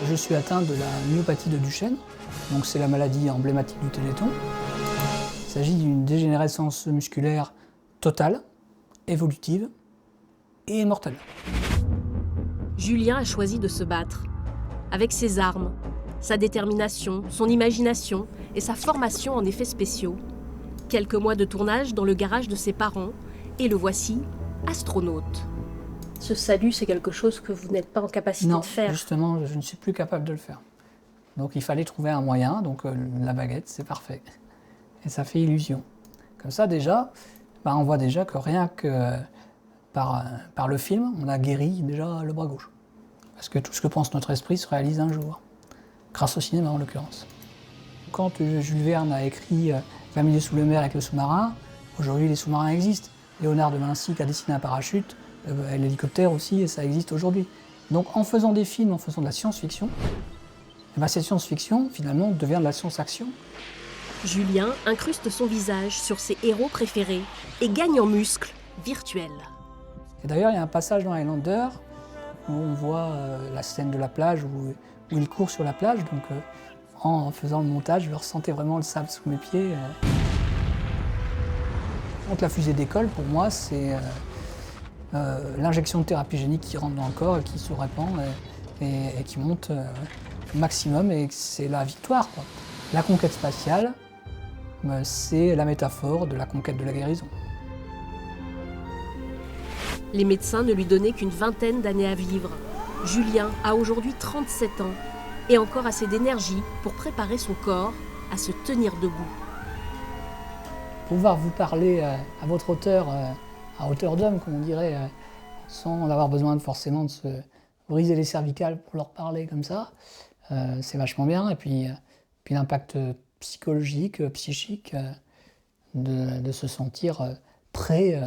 Je suis atteint de la myopathie de Duchenne, donc c'est la maladie emblématique du Téléthon. Il s'agit d'une dégénérescence musculaire totale, évolutive et mortelle. Julien a choisi de se battre. Avec ses armes, sa détermination, son imagination et sa formation en effets spéciaux. Quelques mois de tournage dans le garage de ses parents et le voici, astronaute. Ce salut, c'est quelque chose que vous n'êtes pas en capacité Non, de faire. justement, je ne suis plus capable de le faire. Donc il fallait trouver un moyen, donc la baguette, c'est parfait. Et ça fait illusion. Comme ça déjà, on voit déjà que rien que par le film, on a guéri déjà le bras gauche. Parce que tout ce que pense notre esprit se réalise un jour, grâce au cinéma en l'occurrence. Quand Jules Verne a écrit 20 milieux sous le mer avec le sous-marin, aujourd'hui les sous-marins existent. Léonard de Vinci qui a dessiné un parachute, l'hélicoptère aussi, et ça existe aujourd'hui. Donc en faisant des films, en faisant de la science-fiction, cette science-fiction finalement devient de la science-action. Julien incruste son visage sur ses héros préférés et gagne en muscles virtuels. Et d'ailleurs, il y a un passage dans Highlander où on voit la scène de la plage où il court sur la plage. Donc en faisant le montage, je ressentais vraiment le sable sous mes pieds. Donc la fusée décolle, pour moi, c'est l'injection de thérapie génique qui rentre dans le corps et qui se répand et qui monte au maximum. Et c'est la victoire, quoi. La conquête spatiale, c'est la métaphore de la conquête de la guérison. Les médecins ne lui donnaient qu'une vingtaine d'années à vivre. Julien a aujourd'hui 37 ans et encore assez d'énergie pour préparer son corps à se tenir debout. Pouvoir vous parler à votre hauteur, à hauteur d'homme, comme on dirait, sans avoir besoin forcément de se briser les cervicales pour leur parler comme ça, c'est vachement bien. Et puis l'impact psychologique, psychique, de se sentir prêt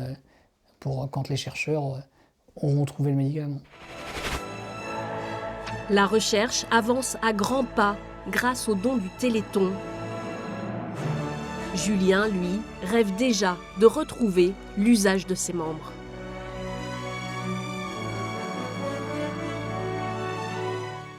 pour quand les chercheurs auront trouvé le médicament. La recherche avance à grands pas grâce aux dons du Téléthon. Julien, lui, rêve déjà de retrouver l'usage de ses membres.